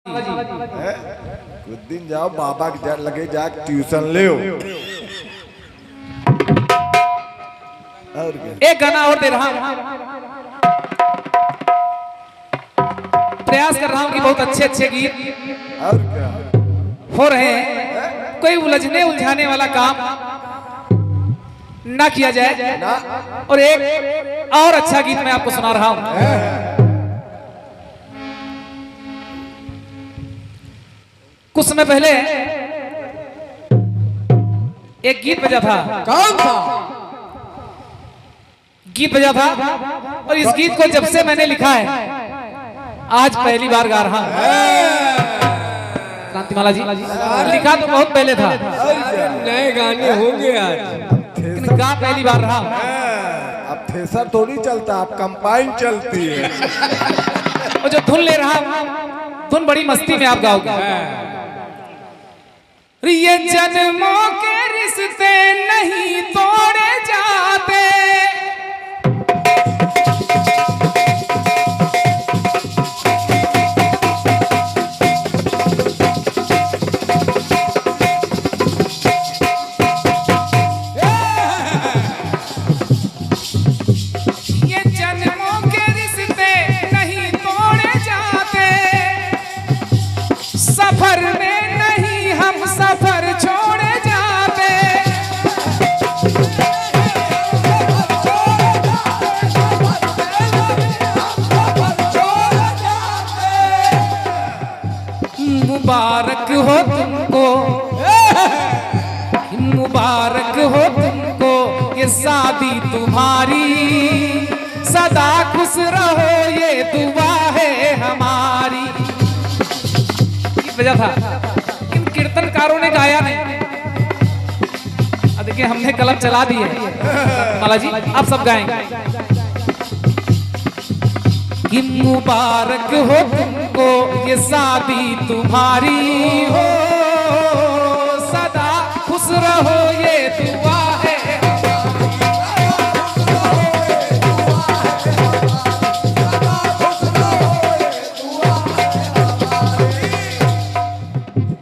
कुछ दिन जाओ बाबा के लगे जा ट्यूशन ले और एक गाना और दे रहा हूं, प्रयास कर रहा हूं कि बहुत अच्छे अच्छे गीत और क्या हो रहे हैं। कोई उलझने उलझाने वाला काम ना किया जाए ना। और एक और अच्छा गीत मैं आपको सुना रहा हूं। कुछ समय पहले एक गीत बजा था। कौन था? गीत बजा था और इस गीत को जब से मैंने लिखा है आज पहली बार गा रहा हूं। क्रांतिमाला जी लिखा तो बहुत पहले था, नए गाने होंगे आज, लेकिन गा पहली बार रहा हूं। अब थ्रेसर थोड़ी चलता, अब कंपाइन चलती है। और जो धुन ले रहा हूं, धुन बड़ी मस्ती में आप गाओगे। ये जन्मों के रिश्ते नहीं तोड़े जाते, ये जन्मों के रिश्ते नहीं तोड़े जाते, सफर में नहीं हम सफर छोड़े जाते। मुबारक हो तुमको, मुबारक हो तुमको ये शादी तुम्हारी, सदा खुश रहो ये दुआ है हमारी। गीत बजा था, इन कीर्तनकारों ने गाया नहीं। अब देखिए हमने कलम चला दी है। माला जी आप सब गाएंगे कि मुबारक हो तुमको ये शादी तुम्हारी हो, सदा खुश रहो ये दुआ है।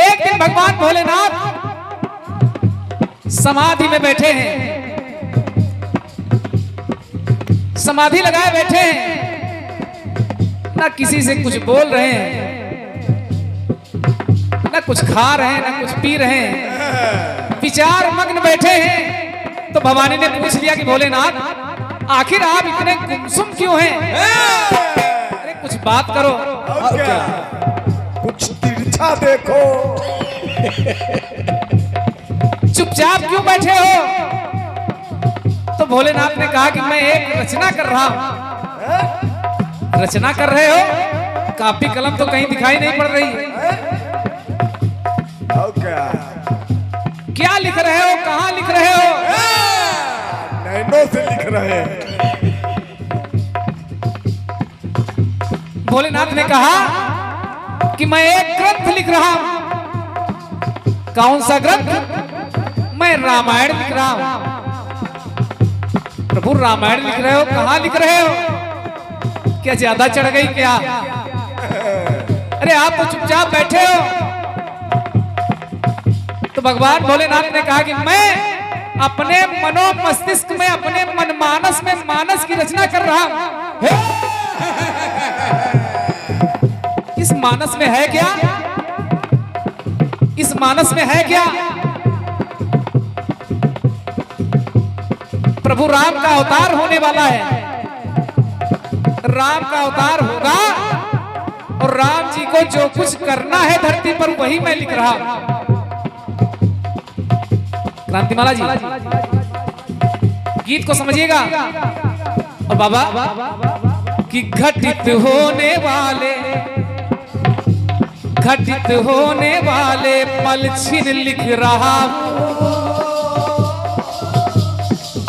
एक दिन भगवान भोलेनाथ समाधि में बैठे हैं, समाधि लगाए बैठे हैं, ना किसी से कुछ बोल रहे हैं, ना कुछ खा रहे हैं, ना कुछ पी रहे हैं, विचार मग्न बैठे हैं। तो भवानी ने पूछ लिया कि भोलेनाथ आखिर आप इतने गुमसुम क्यों हैं? अरे कुछ बात करो। और क्या? कुछ तिरछा देखो। चुपचाप क्यों बैठे हो? तो भोलेनाथ ने कहा कि मैं एक रचना कर रहा हूं। रचना कर रहे हो? कापी कलम तो कहीं दिखाई नहीं पड़ रही है। और क्या? क्या लिख रहे हो? कहां लिख रहे हो? नैनो से लिख रहे हैं। भोलेनाथ ने कहा कि मैं एक ग्रंथ लिख रहा हूं। कौन सा ग्रंथ? मैं रामायण लिख रहा हूं। प्रभु रामायण लिख रहे हो? कहां लिख रहे हो? क्या ज्यादा चढ़ गई क्या? अरे आप तो चुपचाप बैठे हो। तो भगवान भोलेनाथ ने कहा कि मैं अपने मनो मस्तिष्क में, अपने मनमानस में मानस की रचना कर रहा हूं। इस मानस में है क्या? इस मानस में है क्या? प्रभु राम का अवतार होने वाला है। राम का अवतार होगा और राम जी को जो कुछ करना है धरती पर वही मैं लिख रहा हूं। क्रांतिमाला जी गीत को समझिएगा। और बाबा कि घटित होने वाले पल छिन लिख रहा हूं।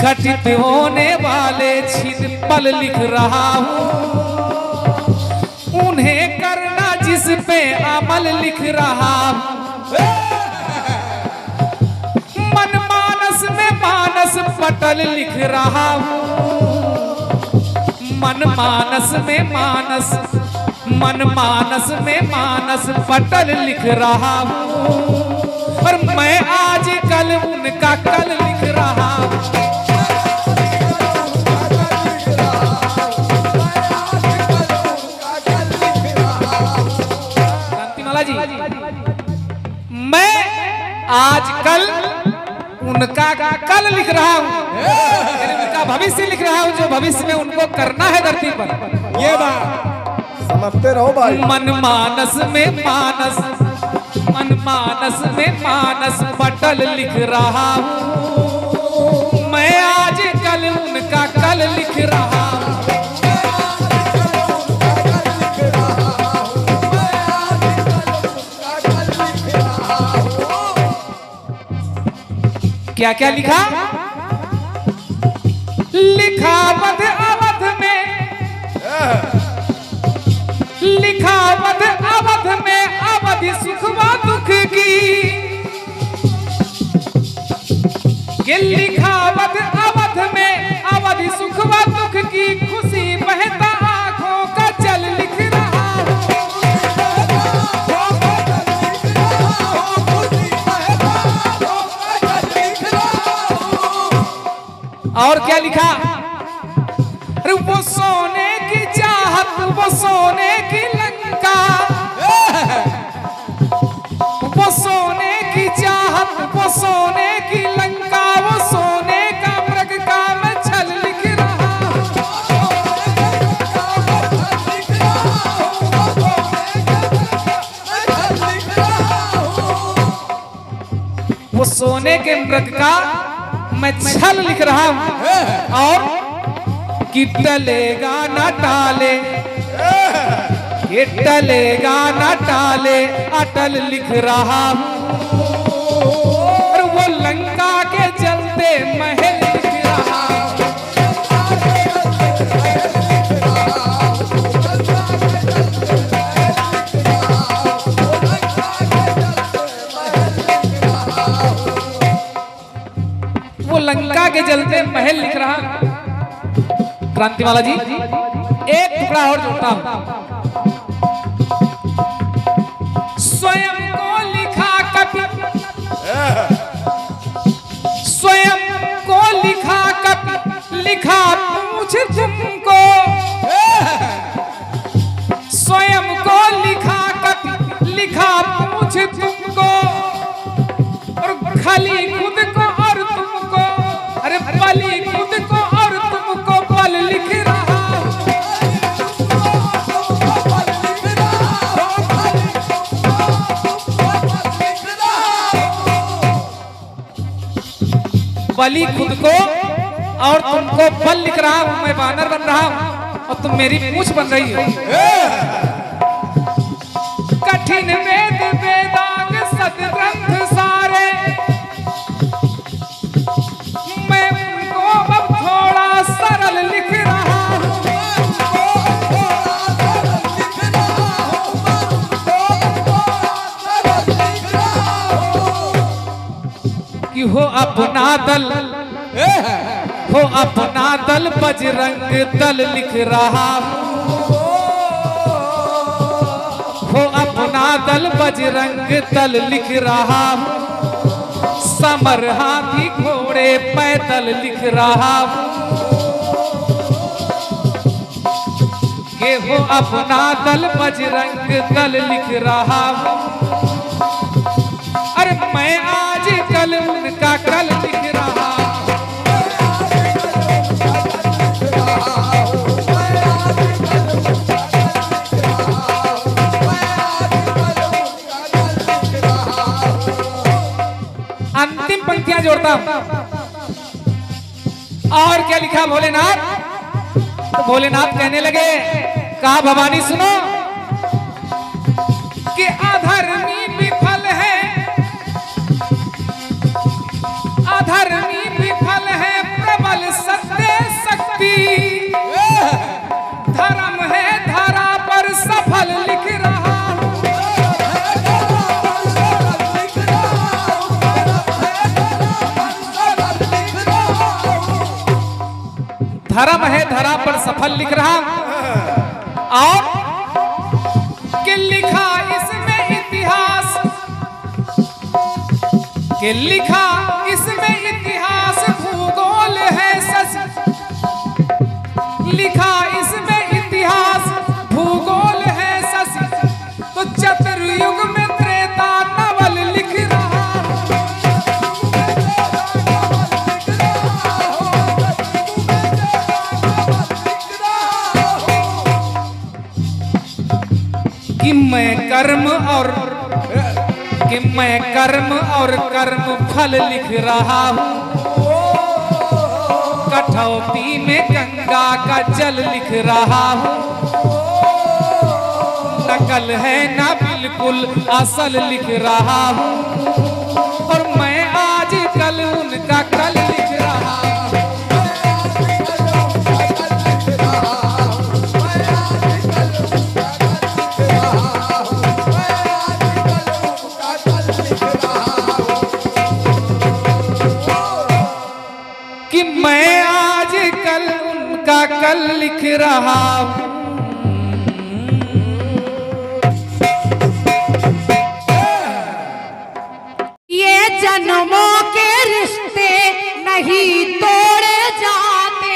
घटित होने वाले छिन पल लिख रहा हूं। उन्हें करना जिस पे अमल लिख रहा हूं। मनमानस में मानस पटल लिख रहा हूं। मन मानस में मानस पटल लिख रहा हूँ, और मैं आज कल उनका कल लिख रहा हूँ। कांतिमाला जी, मैं आज कल उनका कल लिख रहा हूँ, उनका भविष्य लिख रहा हूँ, जो भविष्य में उनको करना है धरती पर। ये बात समझते रहो भाई। मन मानस में मानस पटल लिख रहा हूँ, मैं आज कल उनका कल लिख रहा हूँ। क्या क्या लिखा? लिखा वध अवध में, लिखा वध अवध में अवधि सुखवा दुख की, ये लिखा वध अवध में अवधि सुखवा दुख की, खुशी बहता आंखों का जल लिख रहा हूँ। और क्या लिखा? अरे वो सोने की चाहत, वो सोने की लंका, वो सोने की चाहत, वो सोने की लंका, वो सोने का मृग का मैं छल लिख रहा हूँ। वो सोने के मृग का मैं छल लिख रहा हूँ, और कि टलेगा न टाले, ये टलेगा न टाले अटल लिख रहा हूँ, और वो लंका के चलते महल लिख रहा हूँ। वो लंका के जलते महल लिख रहा। क्रांतिमाला जी, एक टुकड़ा और जोड़ता हूं। स्वयं को लिखा कभी, स्वयं को लिखा कभी, लिखा पूछ तुमको, स्वयं को लिखा कभी, लिखा पूछ तुमको, और खाली खुद को और तुमको, अरे बली खुद को और तुमको बल लिख रहा हूँ। बली खुद को और तुमको बल लिख रहा हूँ। मैं बानर बन रहा हूँ और तुम मेरी पूंछ बन रही हो। कठिन वेद वेदांग सदग्रंथ सारे, मैं उनको अब थोड़ा सरल लिख रहा हूँ। कि हो अपना दल, हो अपना दल बजरंग दल लिख रहा हूँ, हो अपना दल बजरंग दल लिख रहा हूँ। समर हाथी घोड़े पैदल लिख रहा हूँ, कि हो अपना दल बजरंग दल लिख रहा हूँ। अरे मैं आज कल उनका कल लिख रहा हूँ। अंतिम पंक्तियां जोड़ता हूं। और क्या लिखा भोलेनाथ? तो भोलेनाथ कहने लगे, कहा भवानी सुनो कि अधर्मी विफल है, अधर्मी विफल है, प्रबल सत्य शक्ति, धर्म है धरा पर सफल लिख रहा। धर्म है धरा पर सफल लिख रहा और कि लिखा इसमें इतिहास, कि लिखा इसमें इतिहास भूगोल है सच, लिखा इसमें इतिहास भूगोल है सच, तो चतुर्युग में त्रेता नवल लिख रहा कि मैं कर्म और कर्म फल लिख रहा हूँ, कठौती में गंगा का जल लिख रहा हूँ, नकल है ना बिल्कुल असल लिख रहा हूँ, और मैं आज कल उनका कल लिख रहा हूँ। कि मैं आज कल उनका कल लिख रहा हूँ। ये जन्मों के रिश्ते नहीं तोड़े जाते,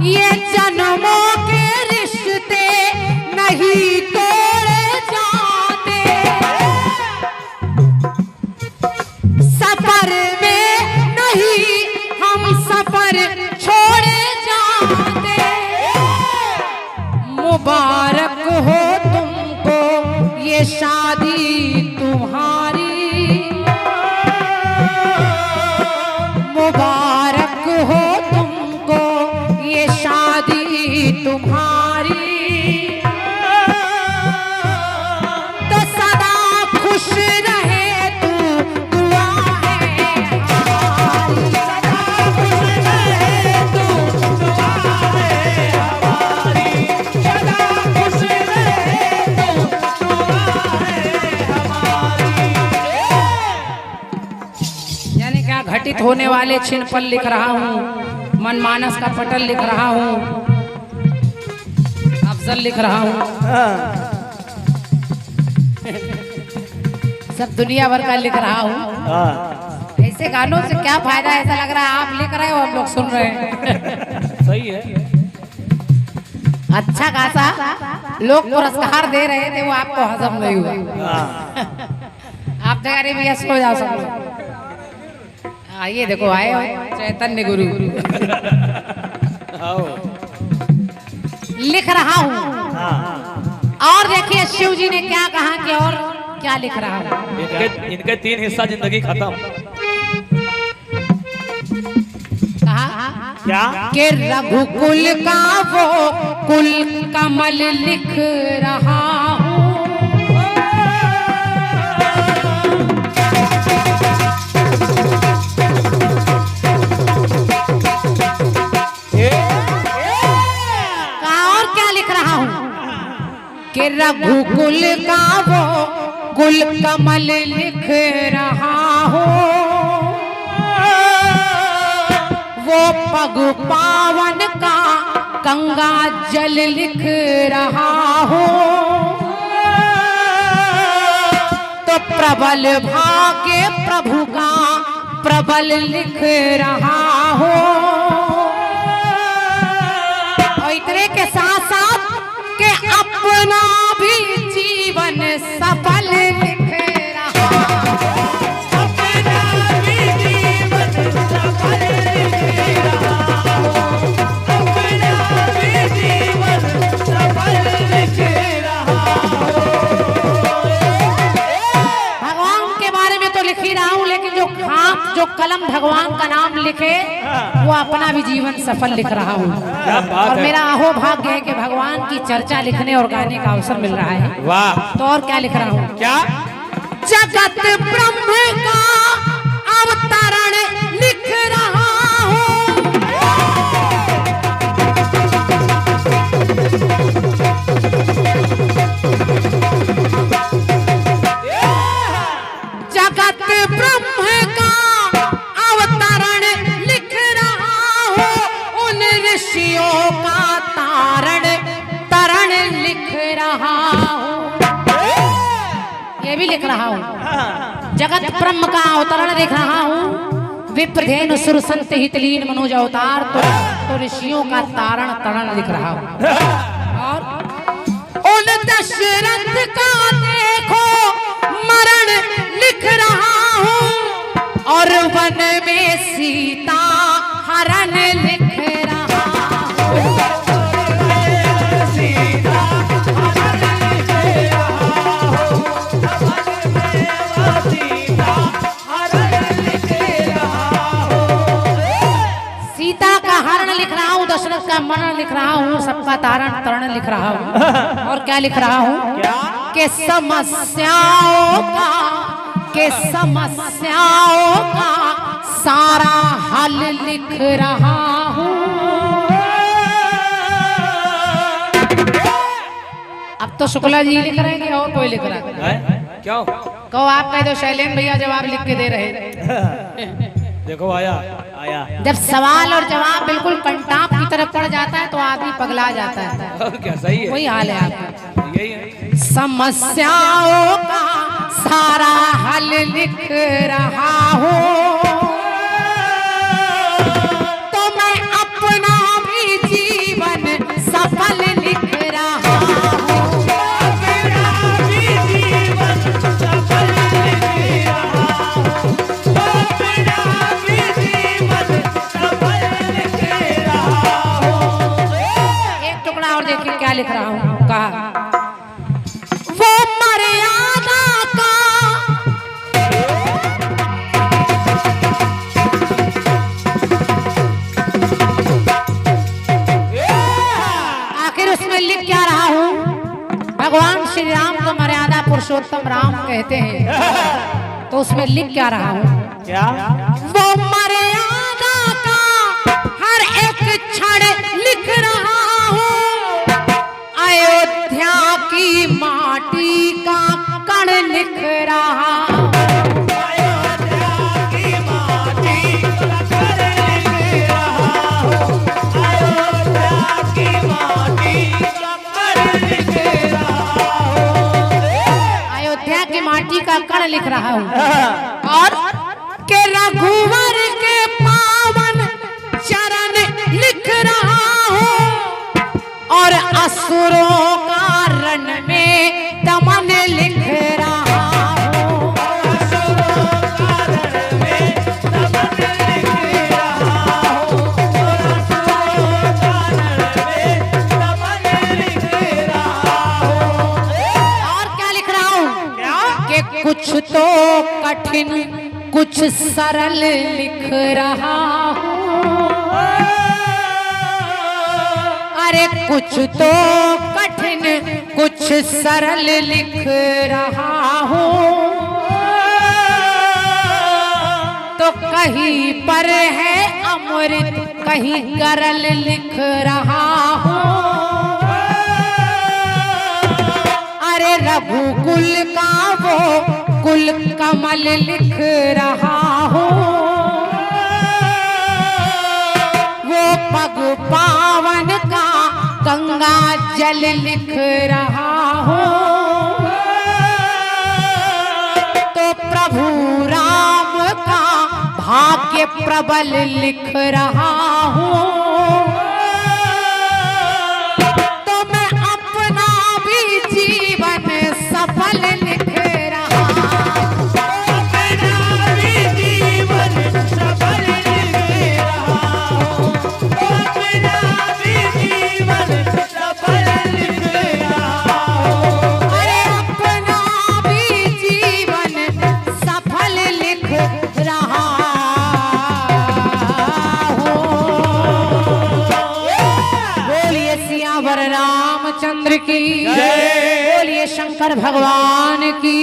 ये जन्मों के रिश्ते नहीं तोड़े जाते, सफर में नहीं हम सफर छोड़े जाते। मुबारक हो तुमको ये शादी तुम्हारी, मुबारक हो तुमको ये शादी तुम्हारी, तो सदा खुश रहे तू, दुआ है हमारी, सदा खुश रहे तू, दुआ है हमारी, सदा खुश रहे तू, दुआ है हमारी। यानी क्या घटित होने वाले छिन्न पल लिख रहा हूँ, मनमानस का पटल लिख रहा हूँ, अफजल लिख रहा हूँ, सब दुनिया भर का लिख रहा हूँ। ऐसे गानों से क्या फायदा, ऐसा लग रहा है आप लिख रहे हो हम लोग सुन रहे हैं। सही है। अच्छा खासा लोग पुरस्कार दे रहे थे, वो आपको हजम नहीं हुआ। आप जगह रहे भैया सो जाओ सब लोग। आइए देखो आए हो चैतन्य गुरु लिख रहा हूँ। और देखिए शिव जी ने क्या कहा कि और क्या लिख रहा हूँ। इनके 3 हिस्सा जिंदगी खत्म। कहा क्या कि रघुकुल का वो कुल कमल लिख रहा हूँ, कि रघुकुल का वो कुल कमल लिख रहा हूँ, वो पग पावन का गंगा जल लिख रहा हूँ, तो प्रबल भाग्य प्रभु का प्रबल लिख रहा हूँ। और इतने के साथ साथ के अपना भी जीवन सफल लिख रहा हूँ, अपना भी जीवन सफल लिख रहा हूँ, अपना भी जीवन सफल लिख रहा हूँ। भगवान के बारे में तो लिख ही रहा हूँ, लेकिन जो कलम भगवान का नाम लिखे वो अपना भी जीवन सफल लिख रहा हूँ। और मेरा अहो भाग्य है कि भगवान की चर्चा लिखने और गाने का अवसर मिल रहा है। वाह। तो और क्या लिख रहा हूँ, क्या जगत ब्रह्म का अवतरण लिख रहा हूँ। जगत ब्रह्म का अवतरण लिख रहा हूँ। उन ऋषियों का तरण लिख रहा हूँ। ये भी लिख रहा हूँ। जगत ब्रह्म का अवतरण लिख रहा हूँ। विप्रधेनु सुर संत हितलीन मनोज अवतार तो ऋषियों का तरण लिख रहा हूँ। और उन दशरथ का देखो मरण लिख रहा हूँ। और वन में सीता हरण लिख रहा हूँ। सीता का हरण लिख रहा हूँ, दशरथ का मरण लिख रहा हूँ, सबका तरण लिख रहा हूँ। और क्या लिख रहा हूँ? के समस्याओं का सारा हल लिख रहा हूँ। अब तो शुक्ला जी लिख रहे हैं कि और कोई लिख रहा है? क्यों? कहो आप कह दो शैलेंद्र भैया जवाब लिख के दे रहे। देखो आया। जब सवाल और जवाब बिल्कुल कंटाप की तरफ पड़ जाता है तो आदमी पगला जाता है। और क्या सही है? वही हाल है आपका। यही है। समस्याओं का सारा हल लिख रहा हूँ। तो मैं अपना भी जीवन सफल लिख रहा हूँ। क्या लिख रहा हूँ? कहा वो मर्यादा का आखिर उसमें लिख क्या रहा हूँ? भगवान श्री राम को मर्यादा पुरुषोत्तम राम कहते हैं, तो उसमें लिख क्या रहा हूँ? क्या? वो मर्यादा का हर एक क्षण लिख रहा हूँ। अयोध्या की माटी का कण लिख रहा हूँ। अयोध्या की माटी का कण लिख रहा हूँ। अयोध्या की माटी का कण लिख रहा हूँ। अयोध्या की माटी का कण लिख रहा हूँ। और के रघुवर के पावन चरण लिख रहा हूँ। और असुरों का रण में दमन लिख रहा हूँ। असुरों का रण में दमन लिख रहा हूँ। असुरों का रण में दमन लिख रहा हूँ। और क्या लिख रहा हूँ? कि कुछ तो कठिन कुछ सरल लिख रहा हूँ। अरे कुछ तो कठिन कुछ सरल लिख रहा हूँ। तो कहीं पर है अमृत कहीं गरल लिख रहा हूँ। अरे रघुकुल का वो कुल कमल लिख रहा हूँ। वो पग पावन का गंगा जल लिख रहा हूँ। तो प्रभु राम का भाग्य प्रबल लिख रहा हूँ। तो मैं अपना भी जीवन सफल लिख रहा हूँ। अपना भी जीवन सफल लिख रहा हूँ। अपना भी जीवन सफल लिख रहा हूँ। अरे अपना भी जीवन सफल लिख रहा हूँ। बोलिए सियावर रामचंद्र की, बोलिए शंकर भगवान की।